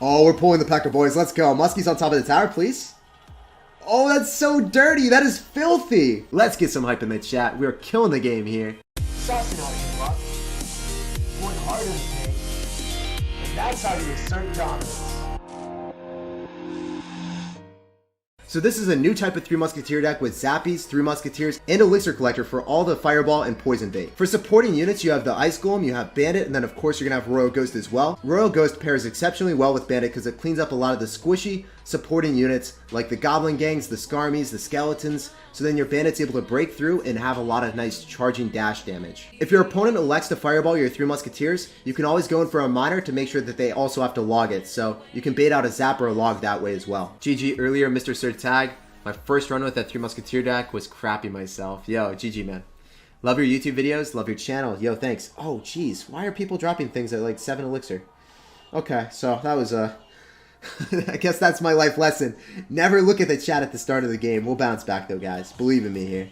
Oh, we're pulling the P.E.K.K.A, boys. Let's go. Muskie's on top of the tower, please. Oh, that's so dirty. That is filthy. Let's get some hype in the chat. We are killing the game here. Saucing how to give up. Work harder than pain. And that's how you assert dominance. So this is a new type of 3 Musketeer deck with zappies, 3 Musketeers, and elixir collector for all the fireball and poison bait. For supporting units, you have the ice golem, you have bandit, and then of course you're gonna have Royal Ghost as well. Royal Ghost pairs exceptionally well with bandit because it cleans up a lot of the squishy supporting units like the goblin gangs, the skarmies, the skeletons, so then your bandit's able to break through and have a lot of nice charging dash damage. If your opponent elects to fireball your 3 Musketeers, you can always go in for a miner to make sure that they also have to log it, so you can bait out a zap or a log that way as well. GG earlier, Mr. SirTag. My first run with that 3 Musketeer deck was crappy myself. Yo, GG man. Love your YouTube videos, love your channel. Yo, thanks. Oh, jeez. Why are people dropping things at like 7 elixir? Okay, so that was I guess that's my life lesson. Never look at the chat at the start of the game. We'll bounce back though, guys. Believe in me here.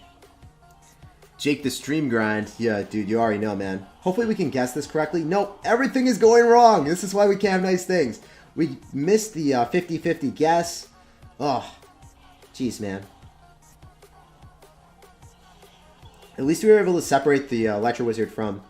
Jake the stream grind. Yeah, dude, you already know, man. Hopefully we can guess this correctly. Nope, everything is going wrong. This is why we can't have nice things. We missed the 50-50 guess. Oh, jeez, man. At least we were able to separate the Electro Wizard from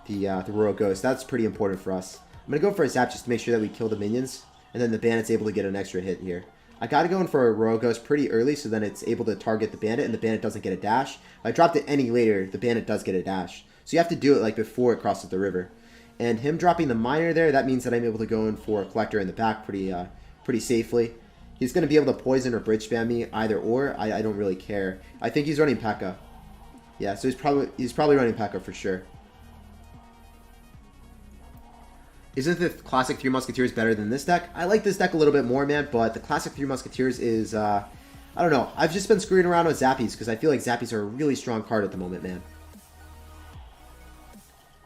the Royal Ghost. That's pretty important for us. I'm going to go for a zap just to make sure that we kill the minions. And then the bandit's able to get an extra hit here. I got to go in for a Royal Ghost pretty early so then it's able to target the bandit and the bandit doesn't get a dash. If I dropped it any later, the bandit does get a dash. So you have to do it like before it crosses the river. And him dropping the miner there, that means that I'm able to go in for a collector in the back pretty safely. He's going to be able to poison or bridge spam me either or. I don't really care. I think he's running P.E.K.K.A. Yeah, so he's probably running P.E.K.K.A for sure. Isn't the classic 3 Musketeers better than this deck? I like this deck a little bit more, man, but the classic 3 Musketeers is, I don't know. I've just been screwing around with zappies because I feel like zappies are a really strong card at the moment, man.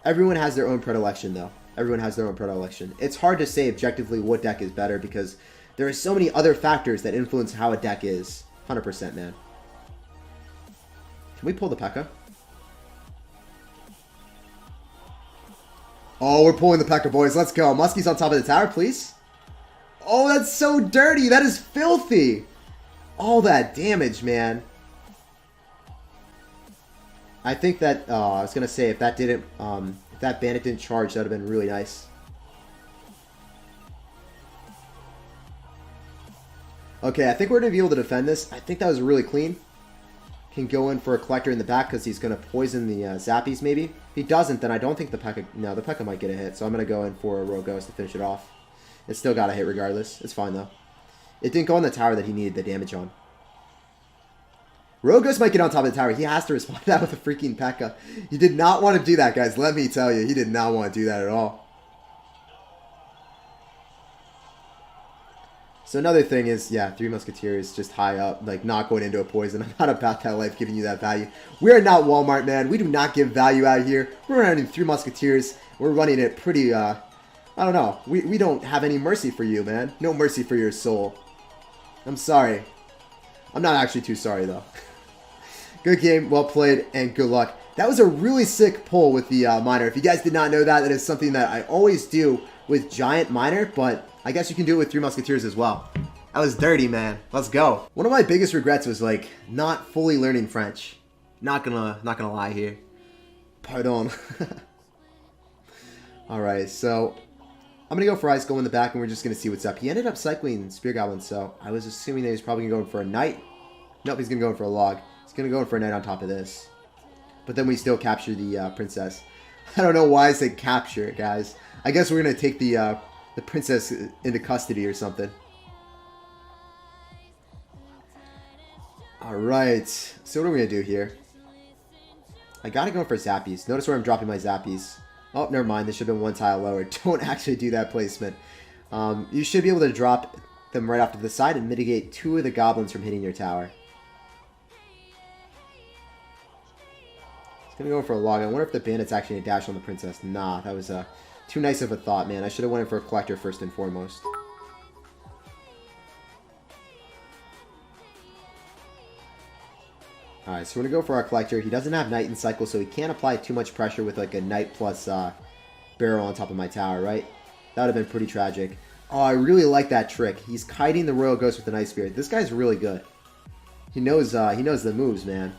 Everyone has their own predilection, though. Everyone has their own predilection. It's hard to say objectively what deck is better because there are so many other factors that influence how a deck is. 100%, man. Can we pull the P.E.K.K.A? Oh, we're pulling the P.E.K.K.A, boys. Let's go. Muskie's on top of the tower, please. Oh, that's so dirty. That is filthy. All that damage, man. I think that, I was going to say, if that didn't, if that bandit didn't charge, that would have been really nice. Okay, I think we're going to be able to defend this. I think that was really clean. Can go in for a collector in the back because he's going to poison the zappies maybe. If he doesn't, then I don't think the P.E.K.K.A... No, the P.E.K.K.A might get a hit, so I'm going to go in for a Royal Ghost to finish it off. It still got a hit regardless. It's fine, though. It didn't go on the tower that he needed the damage on. Royal Ghost might get on top of the tower. He has to respond to that with a freaking P.E.K.K.A. He did not want to do that, guys. Let me tell you. He did not want to do that at all. So another thing is, yeah, 3 Musketeers just high up, like not going into a poison. I'm not about that life giving you that value. We're not Walmart, man. We do not give value out here. We're running 3 Musketeers. We're running it pretty, I don't know. We don't have any mercy for you, man. No mercy for your soul. I'm sorry. I'm not actually too sorry, though. Good game, well played, and good luck. That was a really sick pull with the miner. If you guys did not know that, that is something that I always do with Giant Miner, but I guess you can do it with 3 Musketeers as well. That was dirty, man. Let's go. One of my biggest regrets was like not fully learning French. Not gonna lie here. Pardon. Alright, so I'm gonna go for Ice Golem in the back and we're just gonna see what's up. He ended up cycling Spear Goblin, so I was assuming that he's probably gonna go in for a knight. Nope, he's gonna go in for a log. He's gonna go in for a knight on top of this. But then we still capture the princess. I don't know why I said capture, guys. I guess we're gonna take the princess into custody or something. Alright, so what are we gonna do here? I gotta go for zappies. Notice where I'm dropping my zappies. Oh, never mind. This should have been 1 tile lower. Don't actually do that placement. You should be able to drop them right off to the side and mitigate 2 of the goblins from hitting your tower. It's gonna go for a log. I wonder if the bandit's actually gonna dash on the princess. Nah, that was too nice of a thought, man. I should have went in for a collector first and foremost. Alright, so we're going to go for our collector. He doesn't have knight in cycle, so he can't apply too much pressure with like a knight plus barrel on top of my tower, right? That would have been pretty tragic. Oh, I really like that trick. He's kiting the Royal Ghost with an Ice Spirit. This guy's really good. He knows the moves, man.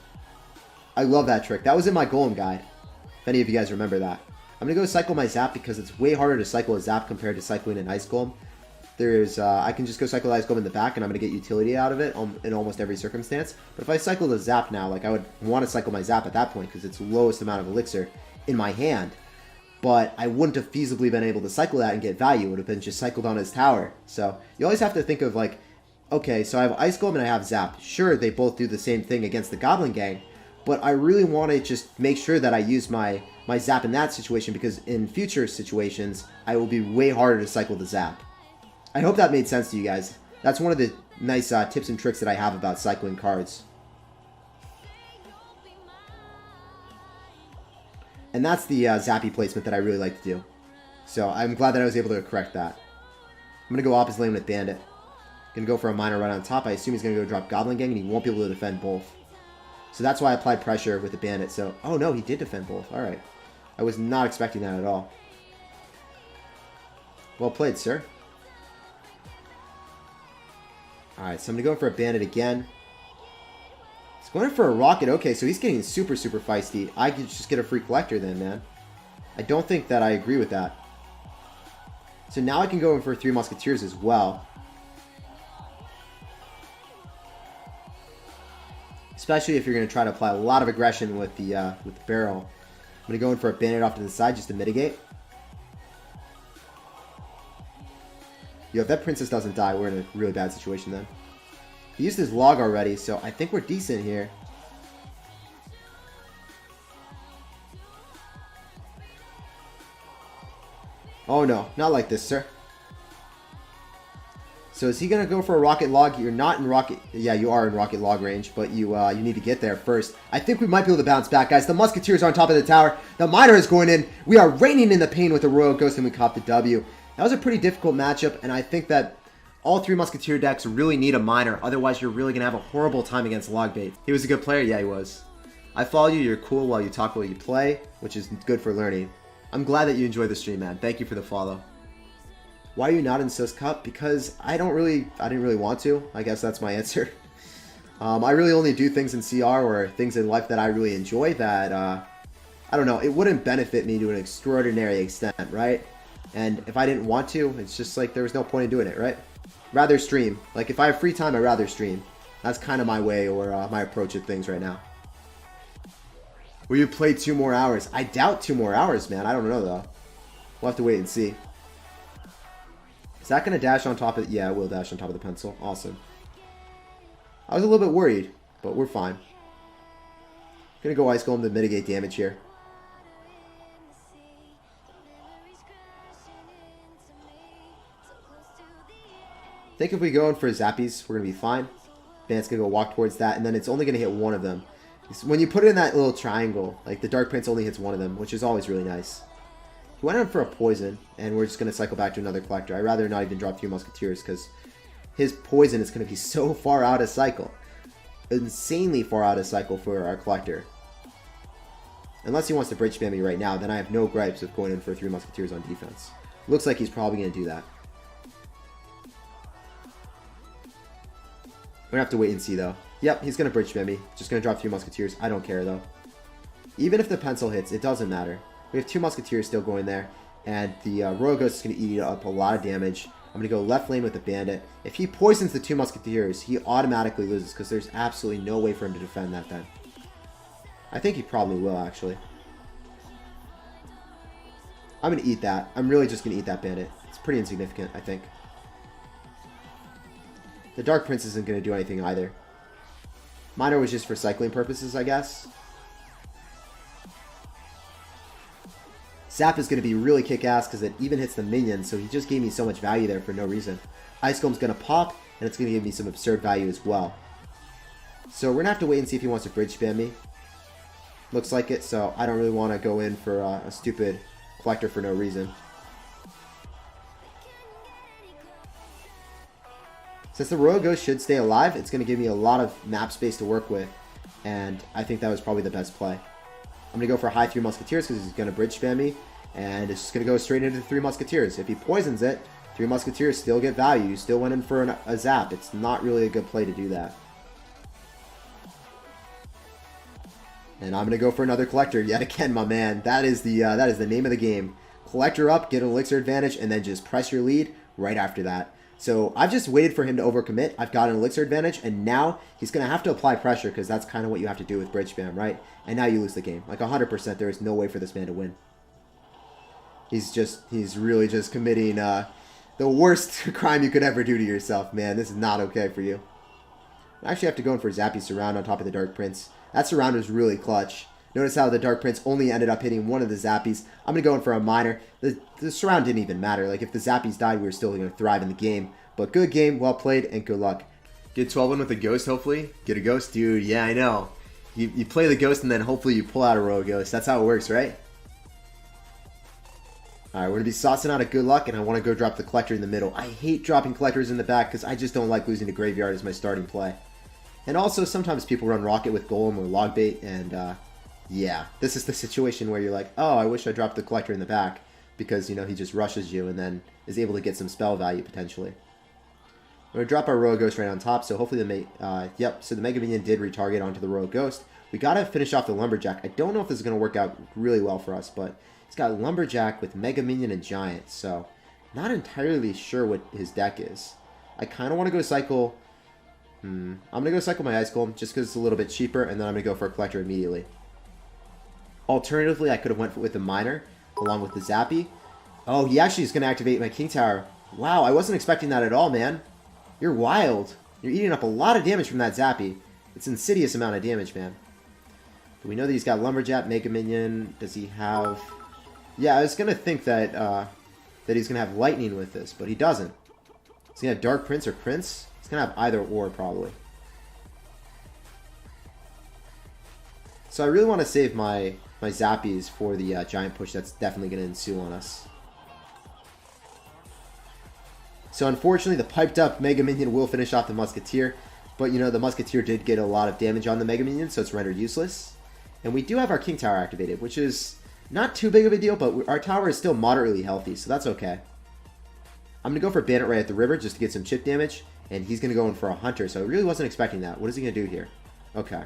I love that trick. That was in my Golem guide, if any of you guys remember that. I'm going to go cycle my Zap because it's way harder to cycle a Zap compared to cycling an Ice Golem. I can just go cycle the Ice Golem in the back and I'm going to get utility out of it in almost every circumstance. But if I cycle the Zap now, like I would want to cycle my Zap at that point because it's the lowest amount of elixir in my hand. But I wouldn't have feasibly been able to cycle that and get value. It would have been just cycled on his tower. So you always have to think of like, okay, so I have Ice Golem and I have Zap. Sure, they both do the same thing against the Goblin Gang, but I really want to just make sure that I use my Zap in that situation because in future situations, I will be way harder to cycle the Zap. I hope that made sense to you guys. That's one of the nice tips and tricks that I have about cycling cards. And that's the zappy placement that I really like to do. So I'm glad that I was able to correct that. I'm going to go opposite lane with Bandit. Going to go for a minor right on top. I assume he's going to go drop Goblin Gang and he won't be able to defend both. So that's why I applied pressure with the Bandit. So, oh no, he did defend both. Alright. I was not expecting that at all. Well played, sir. Alright, so I'm going to go for a Bandit again. He's going for a Rocket. Okay, so he's getting super feisty. I could just get a free Collector then, man. I don't think that I agree with that. So now I can go in for 3 Musketeers as well. Especially if you're going to try to apply a lot of aggression with the barrel. I'm going to go in for a Bandit off to the side just to mitigate. Yo, if that Princess doesn't die, we're in a really bad situation then. He used his log already, so I think we're decent here. Oh no, not like this, sir. So is he going to go for a rocket log? You're not in rocket... Yeah, you are in rocket log range, but you need to get there first. I think we might be able to bounce back, guys. The Musketeers are on top of the tower. The Miner is going in. We are reigning in the pain with the Royal Ghost, and we cop the W. That was a pretty difficult matchup, and I think that all 3 Musketeer decks really need a Miner. Otherwise, you're really going to have a horrible time against log bait. He was a good player? Yeah, he was. I follow you. You're cool while you talk while you play, which is good for learning. I'm glad that you enjoy the stream, man. Thank you for the follow. Why are you not in Sus Cup? Because I didn't really want to. I guess that's my answer. I really only do things in CR or things in life that I really enjoy that, I don't know, it wouldn't benefit me to an extraordinary extent, right? And if I didn't want to, it's just like there was no point in doing it, right? Rather stream. Like if I have free time, I'd rather stream. That's kind of my way or my approach at things right now. Will you play 2 more hours? I doubt 2 more hours, man. I don't know though. We'll have to wait and see. Is that going to dash on top of... Yeah, it will dash on top of the pencil. Awesome. I was a little bit worried, but we're fine. Going to go Ice Golem to mitigate damage here. I think if we go in for zappies, we're going to be fine. Bandit's going to go walk towards that, and then it's only going to hit one of them. When you put it in that little triangle, like the Dark Prince only hits one of them, which is always really nice. He went in for a poison, and we're just going to cycle back to another collector. I'd rather not even drop 3 Musketeers, because his poison is going to be so far out of cycle. Insanely far out of cycle for our collector. Unless he wants to bridge spam me right now, then I have no gripes with going in for 3 Musketeers on defense. Looks like he's probably going to do that. We're going to have to wait and see, though. Yep, he's going to bridge spam me. Just going to drop 3 Musketeers. I don't care, though. Even if the pencil hits, it doesn't matter. We have 2 Musketeers still going there. And the Royal Ghost is going to eat up a lot of damage. I'm going to go left lane with the Bandit. If he poisons the 2 Musketeers, he automatically loses because there's absolutely no way for him to defend that then. I think he probably will, actually. I'm going to eat that. I'm really just going to eat that Bandit. It's pretty insignificant, I think. The Dark Prince isn't going to do anything either. Miner was just for cycling purposes, I guess. Zap is going to be really kick-ass because it even hits the minions, so he just gave me so much value there for no reason. Ice Golem's going to pop, and it's going to give me some absurd value as well. So we're going to have to wait and see if he wants to bridge spam me. Looks like it, so I don't really want to go in for a stupid collector for no reason. Since the Royal Ghost should stay alive, it's going to give me a lot of map space to work with, and I think that was probably the best play. I'm going to go for high 3 Musketeers because he's going to bridge spam me, and it's just going to go straight into the 3 Musketeers. If he poisons it, Three Musketeers still get value. You still went in for a zap. It's not really a good play to do that. And I'm going to go for another Collector yet again, my man. That is the name of the game. Collector up, get an elixir advantage, and then just press your lead right after that. So I've just waited for him to overcommit. I've got an elixir advantage, and now he's going to have to apply pressure because that's kind of what you have to do with bridge spam, right? And now you lose the game. Like 100%, there is no way for this man to win. He's really just committing the worst crime you could ever do to yourself, man. This is not okay for you. I actually have to go in for Zappy Surround on top of the Dark Prince. That Surround was really clutch. Notice how the Dark Prince only ended up hitting one of the Zappies. I'm going to go in for a minor. The Surround didn't even matter. Like, if the Zappies died, we were still going to thrive in the game. But good game, well played, and good luck. Get 12-1 with a Ghost, hopefully. Get a Ghost? Dude, yeah, I know. You play the Ghost, and then hopefully you pull out a Royal Ghost. That's how it works, right? Alright, we're going to be saucing out a good luck, and I want to go drop the Collector in the middle. I hate dropping Collectors in the back, because I just don't like losing to Graveyard as my starting play. And also, sometimes people run Rocket with Golem or Logbait, and yeah, this is the situation where you're like, oh, I wish I dropped the Collector in the back, because, you know, he just rushes you and then is able to get some spell value, potentially. We're going to drop our Royal Ghost right on top, so hopefully so the Mega Minion did retarget onto the Royal Ghost. We got to finish off the Lumberjack. I don't know if this is going to work out really well for us, but he's got Lumberjack with Mega Minion and Giant, so not entirely sure what his deck is. I kind of want to go cycle... I'm going to go cycle my Ice Golem just because it's a little bit cheaper, and then I'm going to go for a Collector immediately. Alternatively, I could have went with the Miner along with the Zappy. Oh, he actually is going to activate my King Tower. Wow, I wasn't expecting that at all, man. You're wild. You're eating up a lot of damage from that Zappy. It's an insidious amount of damage, man. But we know that he's got Lumberjack, Mega Minion. Does he have... Yeah, I was going to think that that he's going to have Lightning with this, but he doesn't. He's going to have Dark Prince or Prince. He's going to have either or, probably. So I really want to save my Zappies for the Giant push that's definitely going to ensue on us. So unfortunately, the piped up Mega Minion will finish off the Musketeer. But, you know, the Musketeer did get a lot of damage on the Mega Minion, so it's rendered useless. And we do have our King Tower activated, which is not too big of a deal, but our tower is still moderately healthy, so that's okay. I'm going to go for Bandit right at the river just to get some chip damage. And he's going to go in for a Hunter, so I really wasn't expecting that. What is he going to do here? Okay. I'm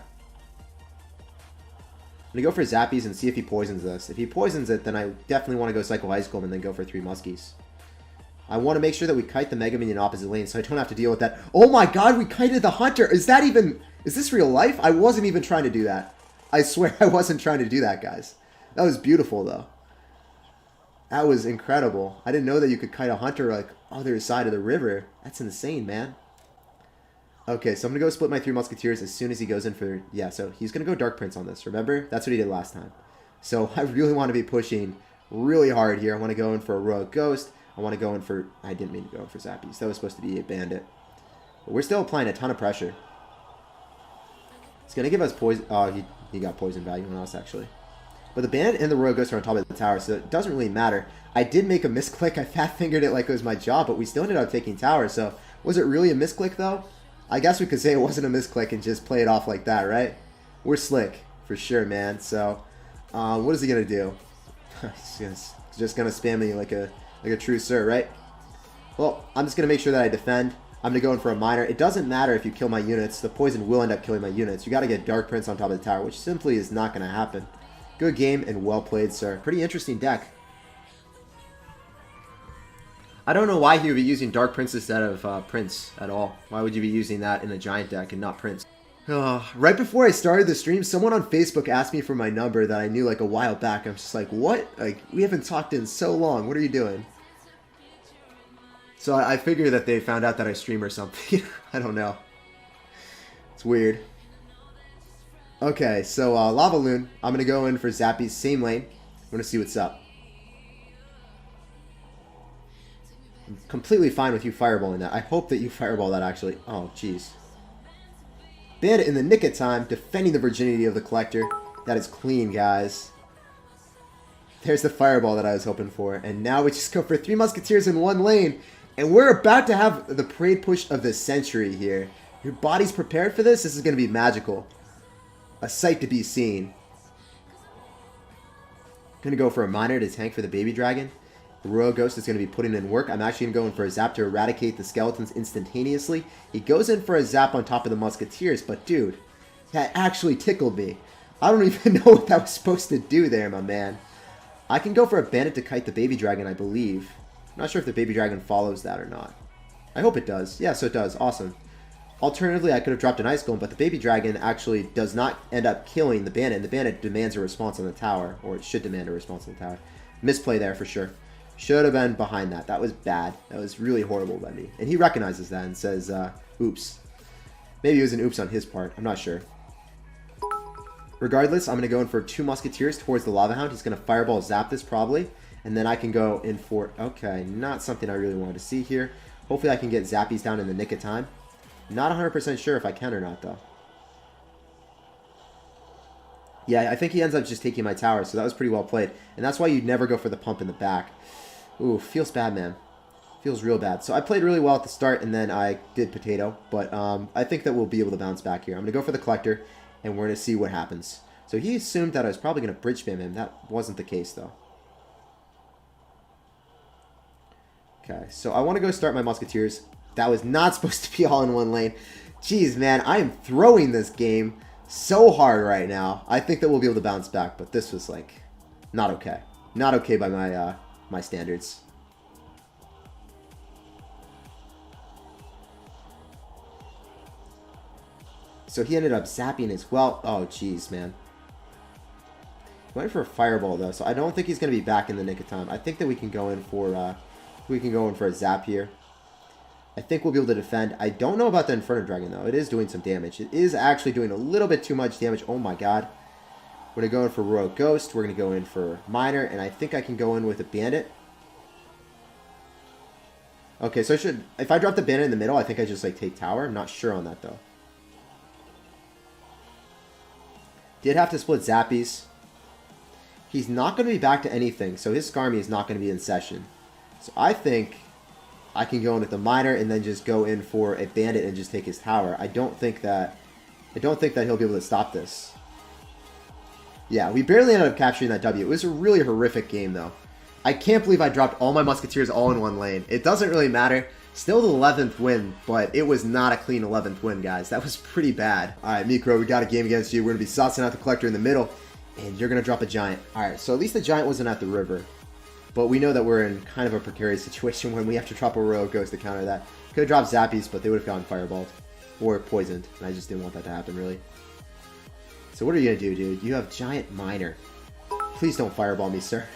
going to go for Zappies and see if he poisons us. If he poisons it, then I definitely want to go Cycle Ice Golem and then go for 3 Muskies. I want to make sure that we kite the Mega Minion opposite lane so I don't have to deal with that. Oh my god, we kited the Hunter! Is this real life? I wasn't even trying to do that. I swear I wasn't trying to do that, guys. That was beautiful, though. That was incredible. I didn't know that you could kite a Hunter, like, other side of the river. That's insane, man. Okay, so I'm going to go split my 3 Musketeers as soon as he goes in for... Yeah, so he's going to go Dark Prince on this, remember? That's what he did last time. So I really want to be pushing really hard here. I want to go in for a Royal Ghost. I want to go in for... I didn't mean to go in for Zappies. That was supposed to be a Bandit. But we're still applying a ton of pressure. It's going to give us poison... Oh, he got poison value on us, actually. But the Bandit and the Royal Ghost are on top of the tower, so it doesn't really matter. I did make a misclick. I fat-fingered it like it was my job, but we still ended up taking tower, so... Was it really a misclick, though? I guess we could say it wasn't a misclick and just play it off like that, right? We're slick, for sure, man. So, what is he going to do? He's just going to spam me like a true sir, right? Well, I'm just going to make sure that I defend. I'm going to go in for a Miner. It doesn't matter if you kill my units. The poison will end up killing my units. You got to get Dark Prince on top of the tower, which simply is not going to happen. Good game and well played, sir. Pretty interesting deck. I don't know why he would be using Dark Prince instead of Prince at all. Why would you be using that in a Giant deck and not Prince? Right before I started the stream, someone on Facebook asked me for my number that I knew like a while back. I'm just like, what? Like, we haven't talked in so long. What are you doing? So I figure that they found out that I stream or something. I don't know. It's weird. Okay, so Lava Loon. I'm going to go in for Zappy's same lane. I'm going to see what's up. I'm completely fine with you fireballing that. I hope that you fireball that, actually. Oh, jeez. Bandit in the nick of time, defending the virginity of the Collector. That is clean, guys. There's the fireball that I was hoping for. And now we just go for 3 Musketeers in one lane. And we're about to have the parade push of the century here. Your body's prepared for this? This is going to be magical. A sight to be seen. Going to go for a Miner to tank for the Baby Dragon. The Royal Ghost is going to be putting in work. I'm actually going to go in for a zap to eradicate the skeletons instantaneously. He goes in for a zap on top of the Musketeers, but dude, that actually tickled me. I don't even know what that was supposed to do there, my man. I can go for a bandit to kite the baby dragon, I believe. I'm not sure if the baby dragon follows that or not. I hope it does. Yeah, so it does. Awesome. Alternatively, I could have dropped an ice golem, but the baby dragon actually does not end up killing the bandit, and the bandit demands a response on the tower, or it should demand a response on the tower. Misplay there for sure. Should have been behind that. That was bad. That was really horrible by me. And he recognizes that and says, oops. Maybe it was an oops on his part. I'm not sure. Regardless, I'm going to go in for 2 Musketeers towards the Lava Hound. He's going to Fireball Zap this probably. And then I can go in for... Okay, not something I really wanted to see here. Hopefully I can get Zappies down in the nick of time. Not 100% sure if I can or not, though. Yeah, I think he ends up just taking my tower, so that was pretty well played. And that's why you'd never go for the pump in the back. Ooh, feels bad, man. Feels real bad. So I played really well at the start, and then I did potato. But I think that we'll be able to bounce back here. I'm going to go for the Collector, and we're going to see what happens. So he assumed that I was probably going to bridge spam him. That wasn't the case, though. Okay, so I want to go start my Musketeers. That was not supposed to be all in one lane. Jeez, man, I am throwing this game so hard right now. I think that we'll be able to bounce back, but this was, like, not okay. Not okay by my my standards. So he ended up zapping as well. Oh, jeez, man. He went for a fireball, though, so I don't think he's going to be back in the nick of time. I think that we can go in for a zap here. I think we'll be able to defend. I don't know about the Inferno Dragon, though. It is doing some damage. It is actually doing a little bit too much damage. Oh, my God. We're going to go in for Royal Ghost. We're going to go in for Miner, and I think I can go in with a Bandit. Okay, so if I drop the Bandit in the middle, I think I just, like, take tower. I'm not sure on that, though. Did have to split Zappies. He's not going to be back to anything, so his Skarmy is not going to be in session. So I think I can go in with the Miner and then just go in for a Bandit and just take his tower. I don't think that he'll be able to stop this. Yeah, we barely ended up capturing that W. It was a really horrific game, though. I can't believe I dropped all my Musketeers all in one lane. It doesn't really matter. Still the 11th win, but it was not a clean 11th win, guys. That was pretty bad. All right, Mikro, we got a game against you. We're going to be saucing out the Collector in the middle, and you're going to drop a Giant. All right, so at least the Giant wasn't at the river. But we know that we're in kind of a precarious situation when we have to drop a Royal Ghost to counter that. Could have dropped Zappies, but they would have gotten Fireballed. Or poisoned, and I just didn't want that to happen, really. So what are you going to do, dude? You have Giant Miner. Please don't Fireball me, sir.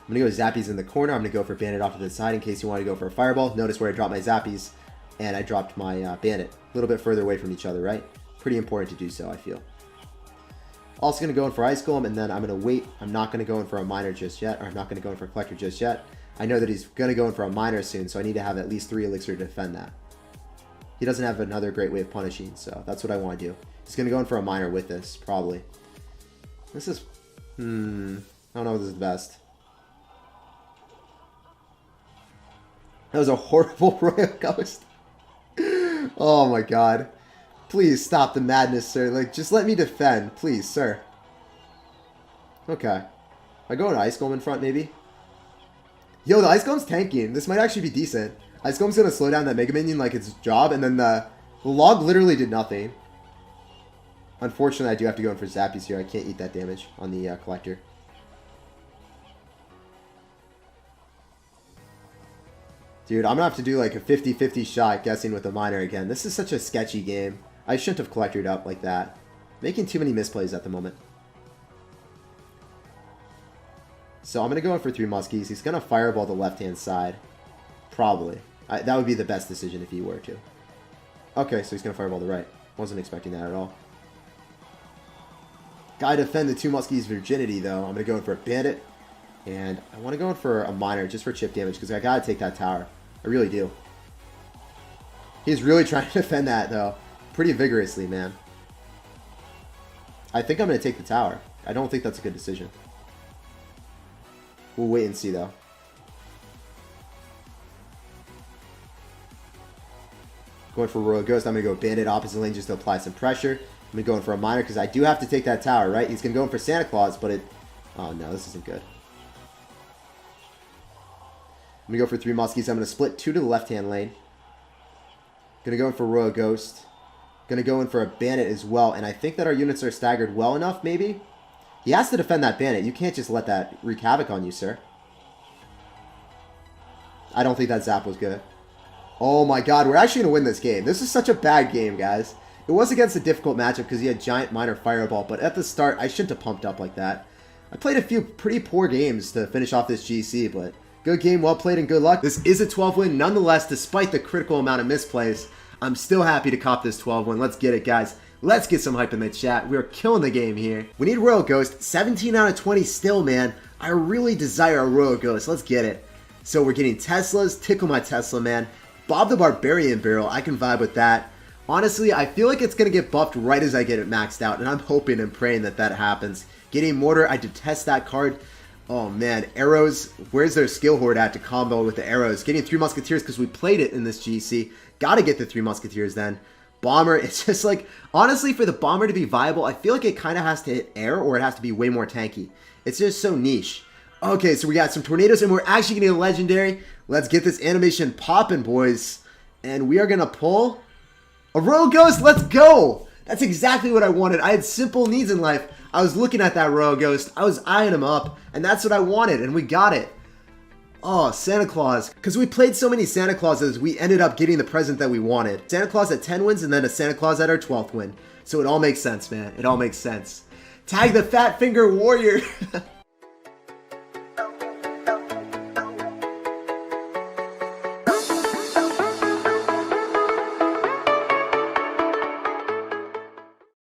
I'm going to go Zappies in the corner. I'm going to go for Bandit off to the side in case you want to go for a Fireball. Notice where I dropped my Zappies, and I dropped my Bandit. A little bit further away from each other, right? Pretty important to do so, I feel. Also going to go in for Ice Golem, and then I'm going to wait. I'm not going to go in for a Miner just yet, or I'm not going to go in for a Collector just yet. I know that he's going to go in for a Miner soon, so I need to have at least 3 elixir to defend that. He doesn't have another great way of punishing, so that's what I want to do. He's going to go in for a Miner with this, probably. This is... I don't know if this is the best. That was a horrible Royal Ghost. Oh my God. Please stop the madness, sir. Like, just let me defend. Please, sir. Okay. I go into Ice Golem in front, maybe? Yo, the Ice Golem's tanking. This might actually be decent. Ice Golem's going to slow down that Mega Minion like its job, and then the log literally did nothing. Unfortunately, I do have to go in for Zappies here. I can't eat that damage on the Collector. Dude, I'm going to have to do like a 50-50 shot guessing with the Miner again. This is such a sketchy game. I shouldn't have Collectored up like that. Making too many misplays at the moment. So I'm going to go in for 3 Muskies. He's going to Fireball the left-hand side. Probably. That would be the best decision if he were to. Okay, so he's going to Fireball the right. Wasn't expecting that at all. Gotta defend the 2 Muskies' virginity, though. I'm going to go in for a Bandit. And I want to go in for a Miner just for chip damage because I got to take that tower. I really do. He's really trying to defend that, though. Pretty vigorously, man. I think I'm going to take the tower. I don't think that's a good decision. We'll wait and see, though. Going for Royal Ghost. I'm going to go Bandit opposite lane just to apply some pressure. I'm going to go in for a Miner because I do have to take that tower, right? He's going to go in for Santa Claus, but it... Oh, no, this isn't good. I'm going to go for 3 Muskies. I'm going to split 2 to the left-hand lane. Going to go in for Royal Ghost. Going to go in for a Bandit as well. And I think that our units are staggered well enough, maybe? He has to defend that Bandit. You can't just let that wreak havoc on you, sir. I don't think that zap was good. Oh my god, we're actually going to win this game. This is such a bad game, guys. It was against a difficult matchup because he had Giant Minor Fireball. But at the start, I shouldn't have pumped up like that. I played a few pretty poor games to finish off this GC, but good game, well played, and good luck. This is a 12 win. Nonetheless, despite the critical amount of misplays, I'm still happy to cop this 12 win. Let's get it, guys. Let's get some hype in the chat. We're killing the game here. We need Royal Ghost. 17 out of 20 still, man. I really desire a Royal Ghost. Let's get it. So we're getting Teslas. Tickle my Tesla, man. Bob the Barbarian Barrel. I can vibe with that. Honestly, I feel like it's going to get buffed right as I get it maxed out, and I'm hoping and praying that that happens. Getting Mortar, I detest that card. Oh man, Arrows, where's their skill horde at to combo with the Arrows? Getting 3 Musketeers because we played it in this GC. Gotta get the 3 Musketeers then. Bomber, it's just like, honestly, for the Bomber to be viable, I feel like it kind of has to hit air or it has to be way more tanky. It's just so niche. Okay, so we got some Tornadoes and we're actually getting a Legendary. Let's get this animation popping, boys. And we are going to pull a Royal Ghost. Let's go! That's exactly what I wanted. I had simple needs in life. I was looking at that Royal Ghost. I was eyeing him up. And that's what I wanted. And we got it. Oh, Santa Claus. Because we played so many Santa Clauses, we ended up getting the present that we wanted. Santa Claus at 10 wins and then a Santa Claus at our 12th win. So it all makes sense, man. It all makes sense. Tag the Fat Finger Warrior.